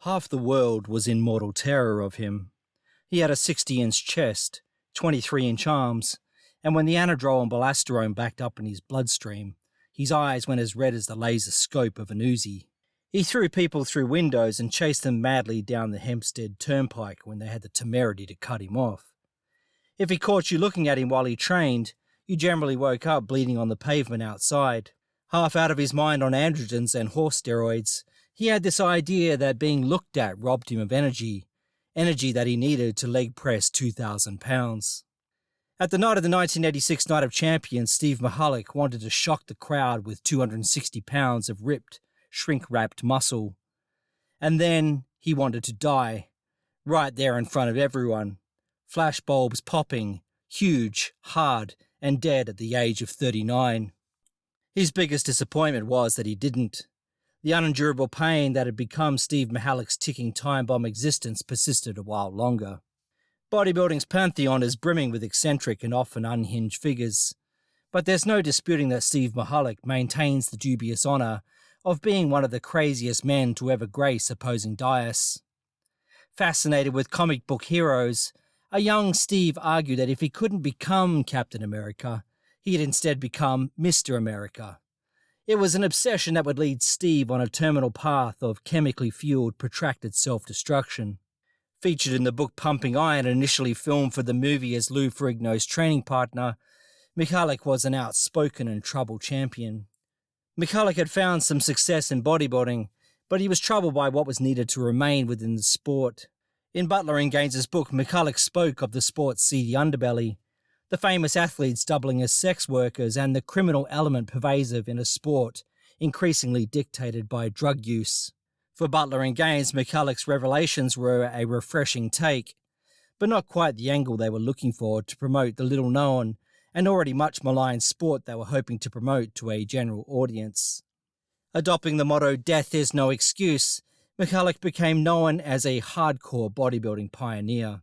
Half the world was in mortal terror of him. He had a 60-inch chest, 23-inch arms, and when the anadrol and belastirone backed up in his bloodstream, his eyes went as red as the laser scope of an Uzi. He threw people through windows and chased them madly down the Hempstead Turnpike when they had the temerity to cut him off. If he caught you looking at him while he trained, you generally woke up bleeding on the pavement outside. Half out of his mind on androgens and horse steroids, he had this idea that being looked at robbed him of energy that he needed to leg press 2,000 pounds. At the night of the 1986 Night of Champions, Steve Michalik wanted to shock the crowd with 260 pounds of ripped, shrink-wrapped muscle. And then he wanted to die, right there in front of everyone. Flashbulbs popping, huge, hard, and dead at the age of 39. His biggest disappointment was that he didn't. The unendurable pain that had become Steve Michalik's ticking time bomb existence persisted a while longer. Bodybuilding's pantheon is brimming with eccentric and often unhinged figures, but there's no disputing that Steve Michalik maintains the dubious honour of being one of the craziest men to ever grace opposing dais. Fascinated with comic book heroes, a young Steve argued that if he couldn't become Captain America, he'd instead become Mr. America. It was an obsession that would lead Steve on a terminal path of chemically fueled, protracted self-destruction. Featured in the book Pumping Iron, initially filmed for the movie as Lou Ferrigno's training partner, Michalik was an outspoken and troubled champion. Michalik had found some success in bodybuilding, but he was troubled by what was needed to remain within the sport. In Butler and Gaines's book, Michalik spoke of the sport's seedy underbelly, the famous athletes doubling as sex workers, and the criminal element pervasive in a sport increasingly dictated by drug use. For Butler and Gaines, Michalik's revelations were a refreshing take, but not quite the angle they were looking for to promote the little-known and already much maligned sport they were hoping to promote to a general audience. Adopting the motto, "Death is no excuse," Michalik became known as a hardcore bodybuilding pioneer.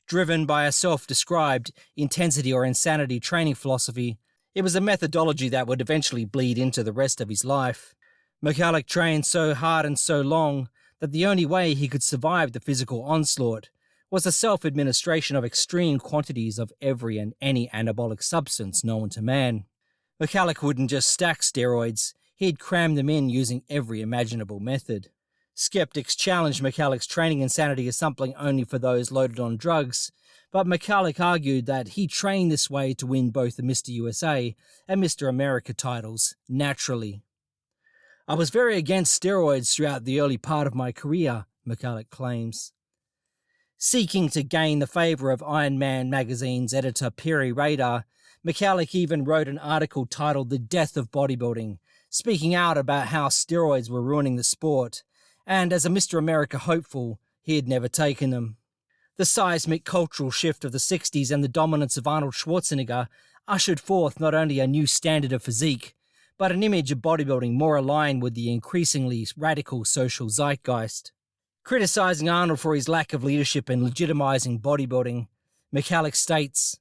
Driven by a self-described intensity or insanity training philosophy, it was a methodology that would eventually bleed into the rest of his life. Michalik trained so hard and so long that the only way he could survive the physical onslaught was the self-administration of extreme quantities of every and any anabolic substance known to man. Michalik wouldn't just stack steroids, he'd cram them in using every imaginable method. Skeptics challenged Michalik's training insanity as something only for those loaded on drugs, but Michalik argued that he trained this way to win both the Mr. USA and Mr. America titles naturally. "I was very against steroids throughout the early part of my career," Michalik claims. Seeking to gain the favour of Iron Man magazine's editor Perry Radar, Michalik even wrote an article titled "The Death of Bodybuilding," speaking out about how steroids were ruining the sport, and as a Mr. America hopeful, he had never taken them. The seismic cultural shift of the 60s and the dominance of Arnold Schwarzenegger ushered forth not only a new standard of physique, but an image of bodybuilding more aligned with the increasingly radical social zeitgeist. Criticizing Arnold for his lack of leadership in legitimizing bodybuilding, Michalik states,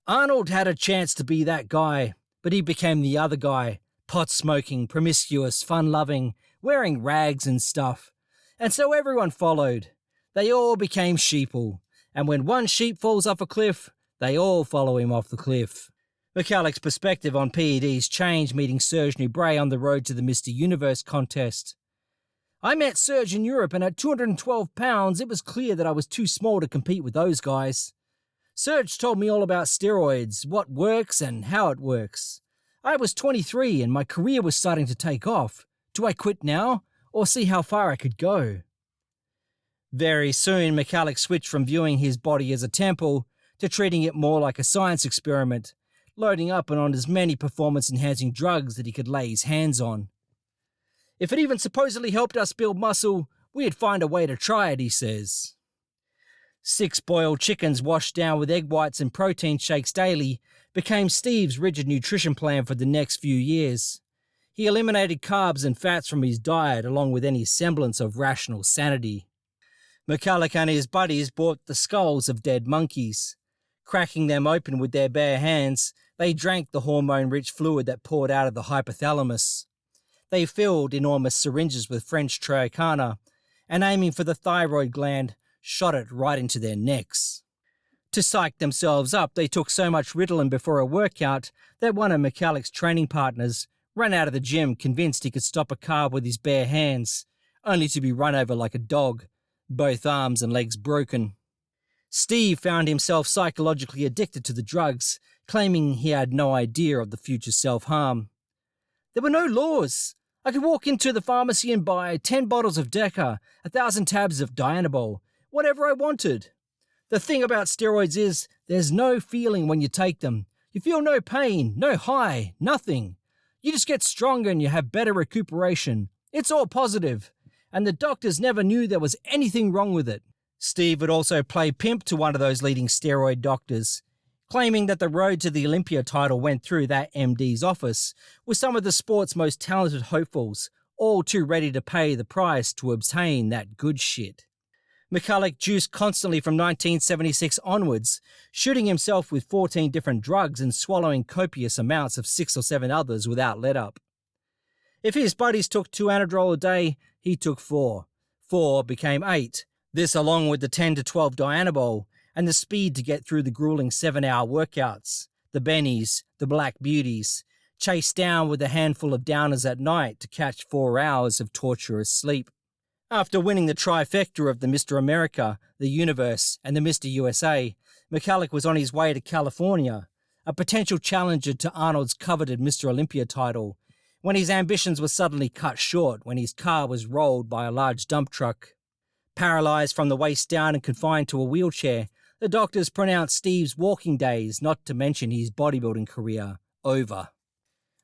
"Arnold had a chance to be that guy, but he became the other guy, pot-smoking, promiscuous, fun-loving, wearing rags and stuff. And so everyone followed. They all became sheeple. And when one sheep falls off a cliff, they all follow him off the cliff." Michalik's perspective on PEDs changed meeting Serge Nubret on the road to the Mr. Universe contest. "I met Serge in Europe, and at 212 pounds, it was clear that I was too small to compete with those guys. Serge told me all about steroids, what works and how it works. I was 23 and my career was starting to take off. Do I quit now, or see how far I could go?" Very soon, Michalik switched from viewing his body as a temple to treating it more like a science experiment, loading up on as many performance-enhancing drugs that he could lay his hands on. "If it even supposedly helped us build muscle, we'd find a way to try it," he says. 6 boiled chickens washed down with egg whites and protein shakes daily became Steve's rigid nutrition plan for the next few years. He eliminated carbs and fats from his diet along with any semblance of rational sanity. Michalik and his buddies bought the skulls of dead monkeys. Cracking them open with their bare hands, they drank the hormone-rich fluid that poured out of the hypothalamus. They filled enormous syringes with French Tropicana and aiming for the thyroid gland, shot it right into their necks. To psych themselves up, they took so much Ritalin before a workout that one of Michalek's training partners ran out of the gym convinced he could stop a carb with his bare hands, only to be run over like a dog, both arms and legs broken. Steve found himself psychologically addicted to the drugs, claiming he had no idea of the future self-harm. There were no laws. I could walk into the pharmacy and buy 10 bottles of Deca, 1,000 tabs of Dianabol, whatever I wanted. The thing about steroids is there's no feeling when you take them. You feel no pain, no high, nothing. You just get stronger and you have better recuperation. It's all positive. And the doctors never knew there was anything wrong with it. Steve would also play pimp to one of those leading steroid doctors, claiming that the road to the Olympia title went through that MD's office, with some of the sport's most talented hopefuls, all too ready to pay the price to obtain that good shit. Michalek juiced constantly from 1976 onwards, shooting himself with 14 different drugs and swallowing copious amounts of 6 or 7 others without let-up. If his buddies took 2 Anadrol a day, he took 4. 4 became 8. This along with the 10 to 12 Dianabol and the speed to get through the grueling 7-hour workouts, the bennies, the black beauties, chased down with a handful of downers at night to catch 4 hours of torturous sleep. After winning the trifecta of the Mr. America, the Universe, and the Mr. USA, Michalek was on his way to California, a potential challenger to Arnold's coveted Mr. Olympia title, when his ambitions were suddenly cut short when his car was rolled by a large dump truck. Paralysed from the waist down and confined to a wheelchair, the doctors pronounced Steve's walking days, not to mention his bodybuilding career, over.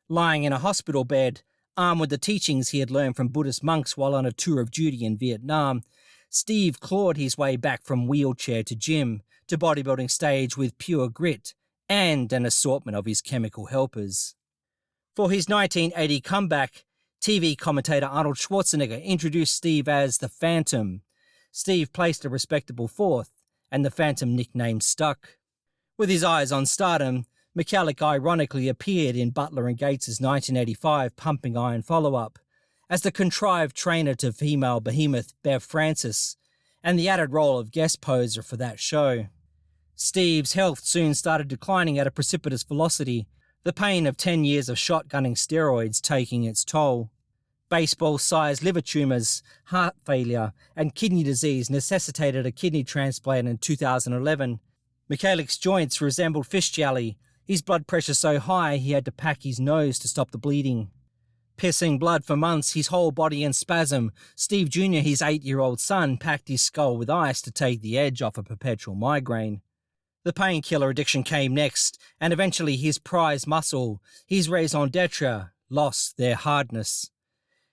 Lying in a hospital bed, armed with the teachings he had learned from Buddhist monks while on a tour of duty in Vietnam, Steve clawed his way back from wheelchair to gym to bodybuilding stage with pure grit and an assortment of his chemical helpers. For his 1980 comeback, TV commentator Arnold Schwarzenegger introduced Steve as the Phantom. Steve placed a respectable 4th, and the Phantom nickname stuck. With his eyes on stardom, Michalek ironically appeared in Butler and Gates' 1985 Pumping Iron follow-up as the contrived trainer to female behemoth Bev Francis, and the added role of guest poser for that show. Steve's health soon started declining at a precipitous velocity, the pain of 10 years of shotgunning steroids taking its toll. Baseball-sized liver tumours, heart failure, and kidney disease necessitated a kidney transplant in 2011. Michalek's joints resembled fish jelly, his blood pressure so high he had to pack his nose to stop the bleeding. Pissing blood for months, his whole body in spasm, Steve Jr., his 8-year-old son, packed his skull with ice to take the edge off a perpetual migraine. The painkiller addiction came next, and eventually his prize muscle, his raison d'etre, lost their hardness.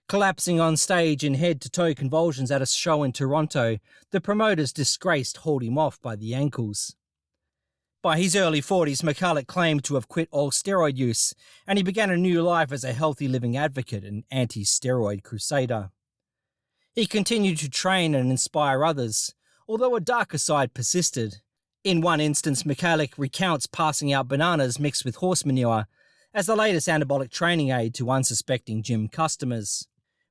Collapsing on stage in head-to-toe convulsions at a show in Toronto, the promoters disgraced hauled him off by the ankles. By his early 40s, Michalek claimed to have quit all steroid use, and he began a new life as a healthy living advocate and anti-steroid crusader. He continued to train and inspire others, although a darker side persisted. In one instance, Michalek recounts passing out bananas mixed with horse manure as the latest anabolic training aid to unsuspecting gym customers.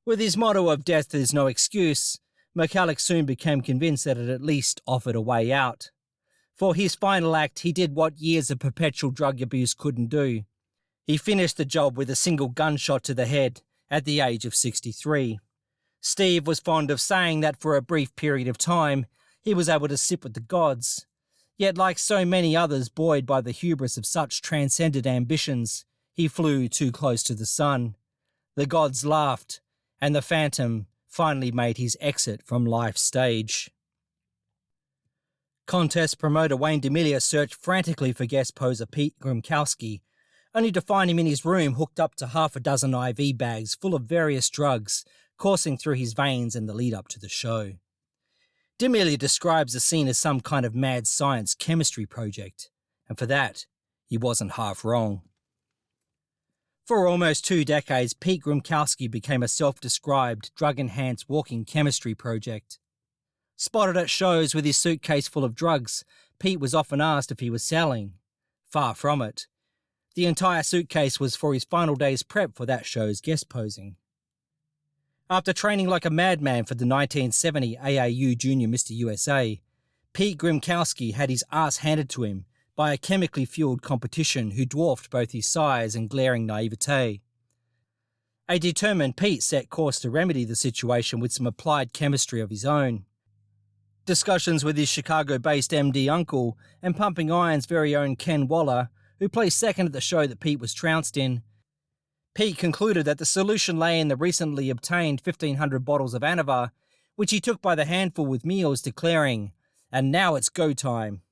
With his motto of death is no excuse, Michalek soon became convinced that it at least offered a way out. For his final act, he did what years of perpetual drug abuse couldn't do. He finished the job with a single gunshot to the head at the age of 63. Steve was fond of saying that for a brief period of time, he was able to sit with the gods. Yet like so many others buoyed by the hubris of such transcendent ambitions, he flew too close to the sun. The gods laughed, and the Phantom finally made his exit from life's stage. Contest promoter Wayne D'Amelia searched frantically for guest poser Pete Grimkowski, only to find him in his room hooked up to half a dozen IV bags full of various drugs coursing through his veins in the lead-up to the show. D'Amelia describes the scene as some kind of mad science chemistry project, and for that, he wasn't half wrong. For almost 2 decades, Pete Grimkowski became a self-described, drug-enhanced walking chemistry project. Spotted at shows with his suitcase full of drugs, Pete was often asked if he was selling. Far from it. The entire suitcase was for his final day's prep for that show's guest posing. After training like a madman for the 1970 AAU Junior Mr. USA, Pete Grimkowski had his ass handed to him by a chemically fueled competition who dwarfed both his size and glaring naivete. A determined Pete set course to remedy the situation with some applied chemistry of his own. Discussions with his Chicago-based MD uncle and Pumping Iron's very own Ken Waller, who placed second at the show that Pete was trounced in, Pete concluded that the solution lay in the recently obtained 1,500 bottles of Anavar, which he took by the handful with meals, declaring, "And now it's go time."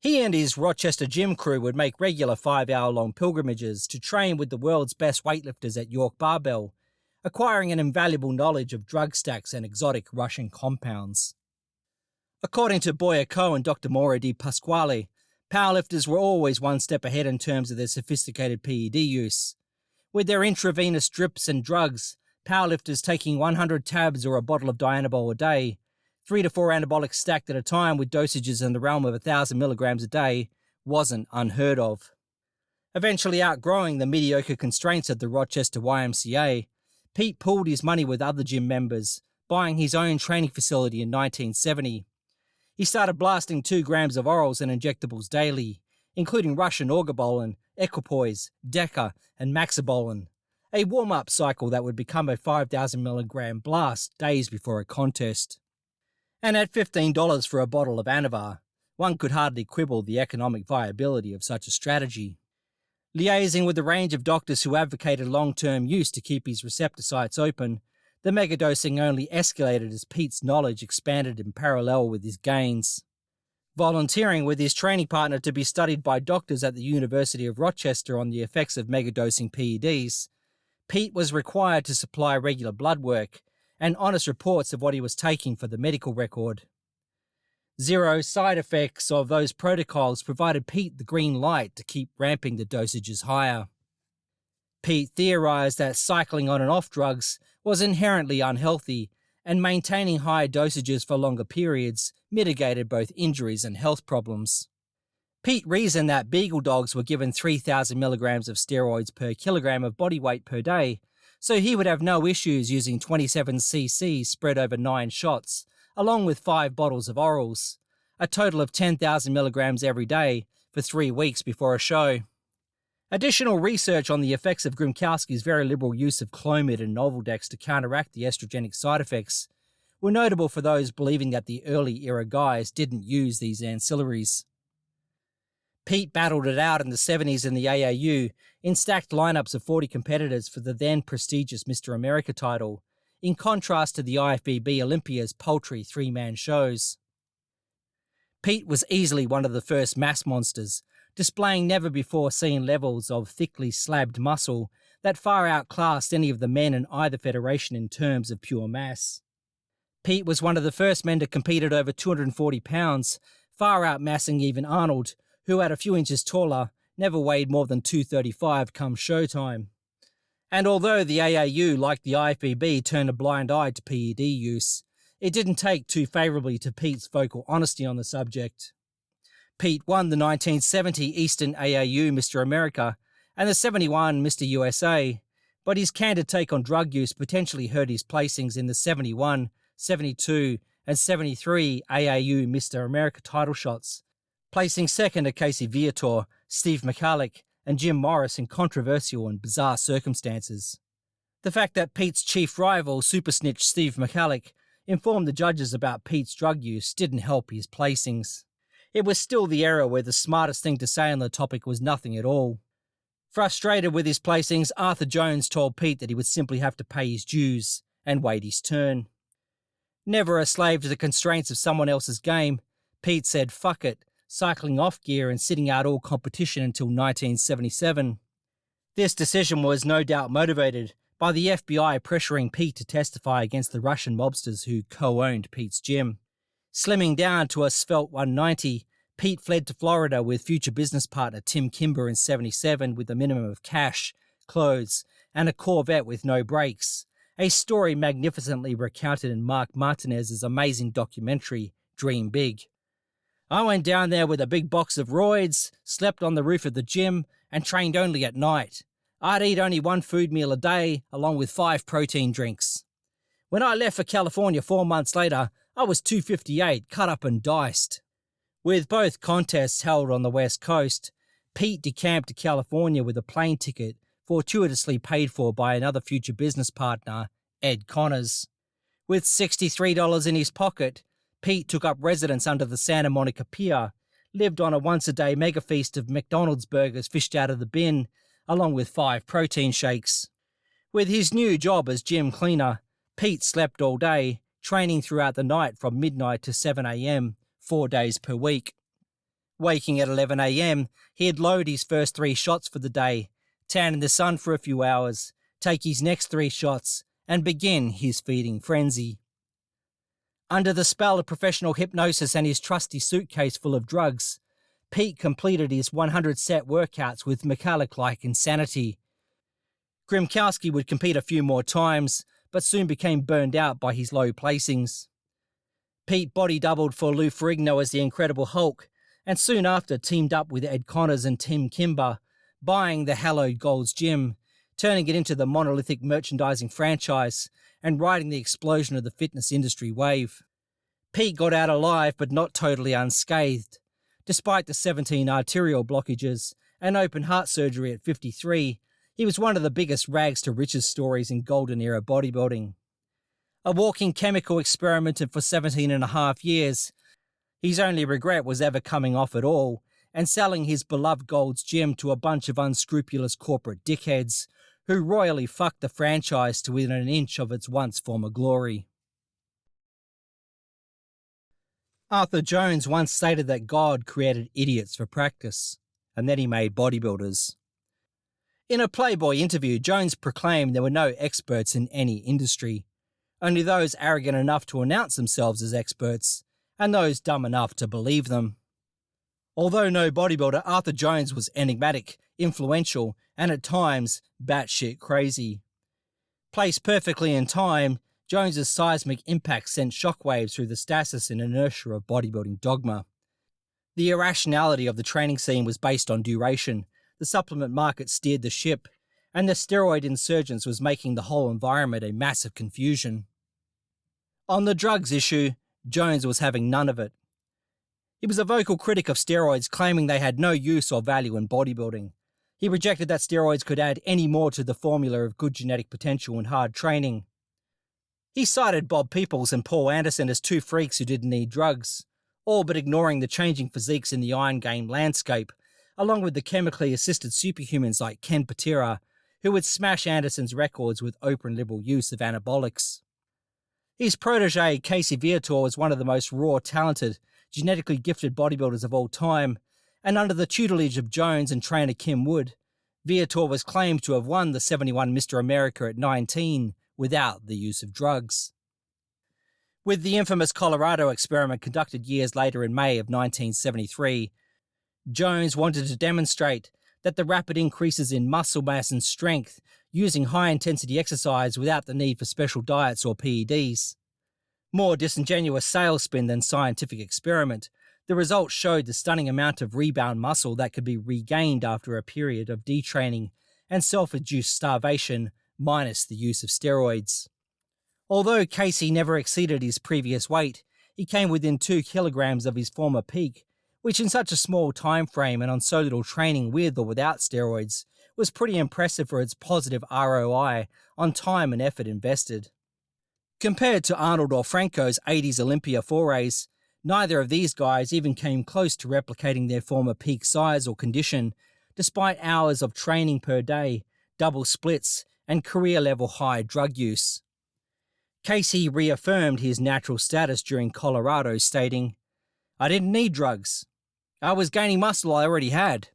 He and his Rochester gym crew would make regular 5-hour-long pilgrimages to train with the world's best weightlifters at York Barbell, acquiring an invaluable knowledge of drug stacks and exotic Russian compounds. According to Boyako and Dr. Mauro Di Pasquale, powerlifters were always one step ahead in terms of their sophisticated PED use. With their intravenous drips and drugs, powerlifters taking 100 tabs or a bottle of Dianabol a day, 3 to 4 anabolics stacked at a time with dosages in the realm of 1,000 milligrams a day, wasn't unheard of. Eventually outgrowing the mediocre constraints of the Rochester YMCA, Pete pooled his money with other gym members, buying his own training facility in 1970. He started blasting 2 grams of orals and injectables daily, including Russian orgabolin, equipoise, deca, and maxabolin, a warm-up cycle that would become a 5,000 milligram blast days before a contest. And at $15 for a bottle of Anavar, one could hardly quibble the economic viability of such a strategy. Liaising with the range of doctors who advocated long-term use to keep his receptor sites open, the megadosing only escalated as Pete's knowledge expanded in parallel with his gains. Volunteering with his training partner to be studied by doctors at the University of Rochester on the effects of megadosing PEDs, Pete was required to supply regular blood work and honest reports of what he was taking for the medical record. Zero side effects of those protocols provided Pete the green light to keep ramping the dosages higher. Pete theorized that cycling on and off drugs was inherently unhealthy, and maintaining high dosages for longer periods mitigated both injuries and health problems. Pete reasoned that beagle dogs were given 3,000 milligrams of steroids per kilogram of body weight per day, so he would have no issues using 27 cc spread over 9 shots, along with 5 bottles of orals, a total of 10,000 milligrams every day for 3 weeks before a show. Additional research on the effects of Grimkowski's very liberal use of Clomid and Novaldex to counteract the estrogenic side effects were notable for those believing that the early-era guys didn't use these ancillaries. Pete battled it out in the 70s in the AAU in stacked lineups of 40 competitors for the then prestigious Mr. America title, in contrast to the IFBB Olympia's paltry 3-man shows. Pete was easily one of the first mass monsters, displaying never-before-seen levels of thickly slabbed muscle that far outclassed any of the men in either federation in terms of pure mass. Pete was one of the first men to compete at over 240 pounds, far outmassing even Arnold, who at a few inches taller never weighed more than 235 come showtime. And although the AAU, like the IFBB, turned a blind eye to PED use, it didn't take too favourably to Pete's vocal honesty on the subject. Pete won the 1970 Eastern AAU Mr. America and the 71 Mr. USA, but his candid take on drug use potentially hurt his placings in the 71, 72 and 73 AAU Mr. America title shots, placing second to Casey Viator, Steve McCulloch and Jim Morris in controversial and bizarre circumstances. The fact that Pete's chief rival, super snitch Steve McCulloch, informed the judges about Pete's drug use didn't help his placings. It was still the era where the smartest thing to say on the topic was nothing at all. Frustrated with his placings, Arthur Jones told Pete that he would simply have to pay his dues and wait his turn. Never a slave to the constraints of someone else's game, Pete said fuck it, cycling off gear and sitting out all competition until 1977. This decision was no doubt motivated by the FBI pressuring Pete to testify against the Russian mobsters who co-owned Pete's gym. Slimming down to a svelte 190, Pete fled to Florida with future business partner Tim Kimber in 77 with a minimum of cash, clothes, and a Corvette with no brakes, a story magnificently recounted in Mark Martinez's amazing documentary, Dream Big. I went down there with a big box of roids, slept on the roof of the gym, and trained only at night. I'd eat only 1 food meal a day, along with 5 protein drinks. When I left for California 4 months later, I was 258, cut up and diced. With both contests held on the West Coast, Pete decamped to California with a plane ticket fortuitously paid for by another future business partner, Ed Connors. With $63 in his pocket, Pete took up residence under the Santa Monica Pier, lived on a once-a-day mega feast of McDonald's burgers fished out of the bin, along with 5 protein shakes. With his new job as gym cleaner, Pete slept all day, training throughout the night from midnight to 7 a.m., 4 days per week. Waking at 11 a.m., he'd load his first 3 shots for the day, tan in the sun for a few hours, take his next 3 shots, and begin his feeding frenzy. Under the spell of professional hypnosis and his trusty suitcase full of drugs, Pete completed his 100-set workouts with McCulloch-like insanity. Grimkowski would compete a few more times, but soon became burned out by his low placings. Pete body doubled for Lou Ferrigno as the Incredible Hulk, and soon after teamed up with Ed Connors and Tim Kimber, buying the hallowed Gold's Gym, turning it into the monolithic merchandising franchise, and riding the explosion of the fitness industry wave. Pete got out alive but not totally unscathed. Despite the 17 arterial blockages and open heart surgery at 53, he was one of the biggest rags to riches stories in golden era bodybuilding. A walking chemical experiment for 17 and a half years, his only regret was ever coming off at all and selling his beloved Gold's Gym to a bunch of unscrupulous corporate dickheads who royally fucked the franchise to within an inch of its once former glory. Arthur Jones once stated that God created idiots for practice, and then he made bodybuilders. In a Playboy interview, Jones proclaimed there were no experts in any industry, only those arrogant enough to announce themselves as experts, and those dumb enough to believe them. Although no bodybuilder, Arthur Jones was enigmatic, influential, and at times batshit crazy. Placed perfectly in time, Jones's seismic impact sent shockwaves through the stasis and inertia of bodybuilding dogma. The irrationality of the training scene was based on duration, the supplement market steered the ship, and the steroid insurgence was making the whole environment a massive confusion. On the drugs issue, Jones was having none of it. He was a vocal critic of steroids, claiming they had no use or value in bodybuilding. He rejected that steroids could add any more to the formula of good genetic potential and hard training. He cited Bob Peoples and Paul Anderson as 2 freaks who didn't need drugs, all but ignoring the changing physiques in the Iron Game landscape, along with the chemically assisted superhumans like Ken Patera, who would smash Anderson's records with open liberal use of anabolics. His protege, Casey Viator, was one of the most raw, talented, genetically gifted bodybuilders of all time, and under the tutelage of Jones and trainer Kim Wood, Viator was claimed to have won the 71 Mr. America at 19 without the use of drugs. With the infamous Colorado experiment conducted years later in May of 1973, Jones wanted to demonstrate that the rapid increases in muscle mass and strength using high-intensity exercise without the need for special diets or PEDs. More disingenuous sales spin than scientific experiment, the results showed the stunning amount of rebound muscle that could be regained after a period of detraining and self-induced starvation minus the use of steroids. Although Casey never exceeded his previous weight, he came within 2 kilograms of his former peak, which in such a small time frame and on so little training with or without steroids was pretty impressive for its positive ROI on time and effort invested. Compared to Arnold or Franco's 80s Olympia forays, neither of these guys even came close to replicating their former peak size or condition, despite hours of training per day, double splits, and career-level high drug use. Casey reaffirmed his natural status during Colorado, stating, "I didn't need drugs. I was gaining muscle I already had.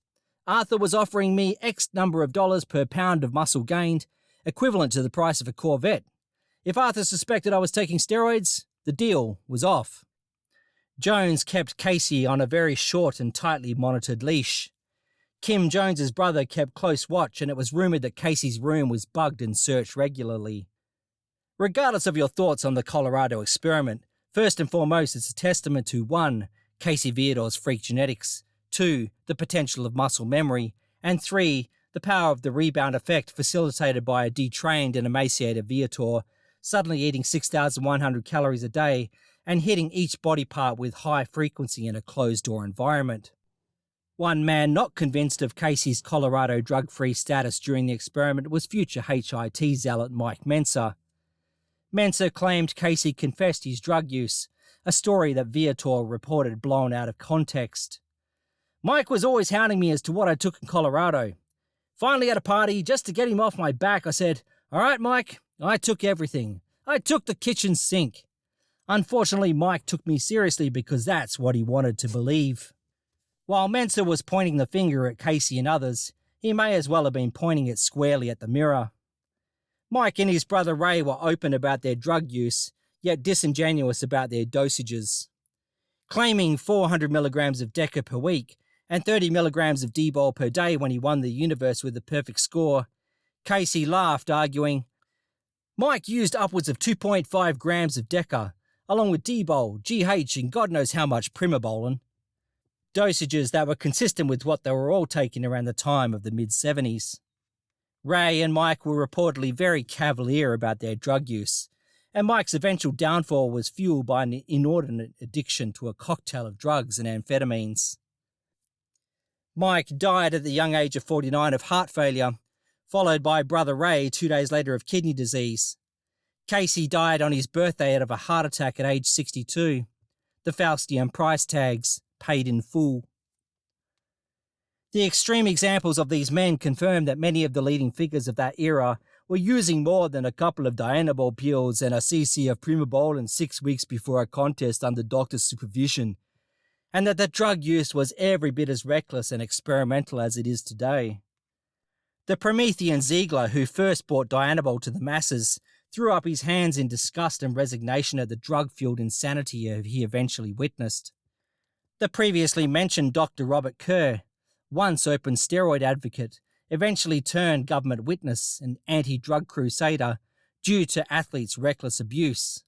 Arthur was offering me X number of dollars per pound of muscle gained, equivalent to the price of a Corvette. If Arthur suspected I was taking steroids, the deal was off." Jones kept Casey on a very short and tightly monitored leash. Kim Jones's brother kept close watch, and it was rumored that Casey's room was bugged and searched regularly. Regardless of your thoughts on the Colorado experiment, first and foremost it's a testament to 1. Casey Viator's freak genetics, 2. The potential of muscle memory, and 3. The power of the rebound effect facilitated by a detrained and emaciated Viator, suddenly eating 6,100 calories a day and hitting each body part with high frequency in a closed-door environment. One man not convinced of Casey's Colorado drug-free status during the experiment was future HIT zealot Mike Mensa. Mensa claimed Casey confessed his drug use, a story that Viator reported blown out of context. Mike was always hounding me as to what I took in Colorado. Finally, at a party, just to get him off my back, I said, "All right, Mike, I took everything. I took the kitchen sink." Unfortunately, Mike took me seriously because that's what he wanted to believe. While Mensa was pointing the finger at Casey and others, he may as well have been pointing it squarely at the mirror. Mike and his brother Ray were open about their drug use, yet disingenuous about their dosages. Claiming 400 milligrams of Deca per week and 30 milligrams of D-bol per day when he won the universe with the perfect score, Casey laughed, arguing, "Mike used upwards of 2.5 grams of Deca, along with D-bol, GH, and God knows how much primobolan." Dosages that were consistent with what they were all taking around the time of the mid-70s. Ray and Mike were reportedly very cavalier about their drug use, and Mike's eventual downfall was fueled by an inordinate addiction to a cocktail of drugs and amphetamines. Mike died at the young age of 49 of heart failure, followed by brother Ray 2 days later of kidney disease. Casey died on his birthday out of a heart attack at age 62. The Faustian price tags, paid in full. The extreme examples of these men confirm that many of the leading figures of that era were using more than a couple of Dianabol pills and a cc of primobolan 6 weeks before a contest under doctor's supervision, and that the drug use was every bit as reckless and experimental as it is today. The Promethean Ziegler, who first brought Dianabol to the masses, threw up his hands in disgust and resignation at the drug-fueled insanity he eventually witnessed. The previously mentioned Dr. Robert Kerr, once open steroid advocate, eventually turned government witness and anti-drug crusader due to athletes' reckless abuse.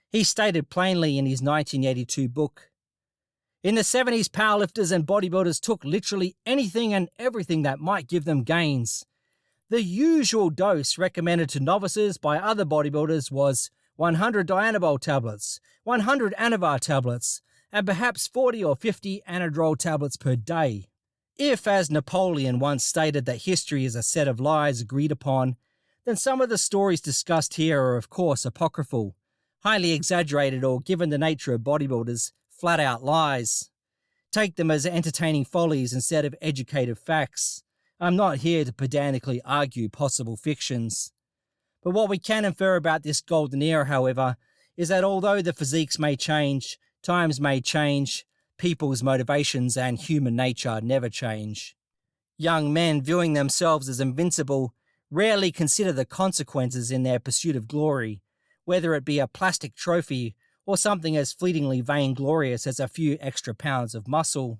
He stated plainly in his 1982 book, "In the 70s, powerlifters and bodybuilders took literally anything and everything that might give them gains. The usual dose recommended to novices by other bodybuilders was 100 Dianabol tablets, 100 Anavar tablets, and perhaps 40 or 50 Anadrol tablets per day. If, as Napoleon once stated, that history is a set of lies agreed upon, then some of the stories discussed here are of course apocryphal, highly exaggerated, or, given the nature of bodybuilders, flat-out lies. Take them as entertaining follies instead of educative facts. I'm not here to pedantically argue possible fictions. But what we can infer about this golden era, however, is that although the physiques may change, times may change, people's motivations and human nature never change. Young men viewing themselves as invincible rarely consider the consequences in their pursuit of glory, whether it be a plastic trophy or something as fleetingly vainglorious as a few extra pounds of muscle.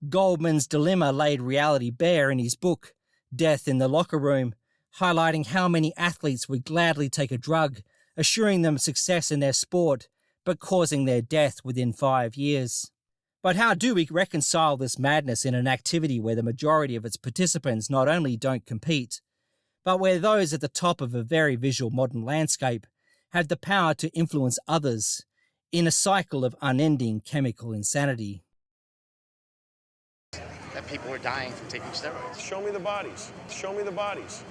Goldman's dilemma laid reality bare in his book, Death in the Locker Room, highlighting how many athletes would gladly take a drug, assuring them success in their sport, but causing their death within 5 years. But how do we reconcile this madness in an activity where the majority of its participants not only don't compete, but where those at the top of a very visual modern landscape have the power to influence others in a cycle of unending chemical insanity? That people were dying from taking steroids. Show me the bodies. Show me the bodies.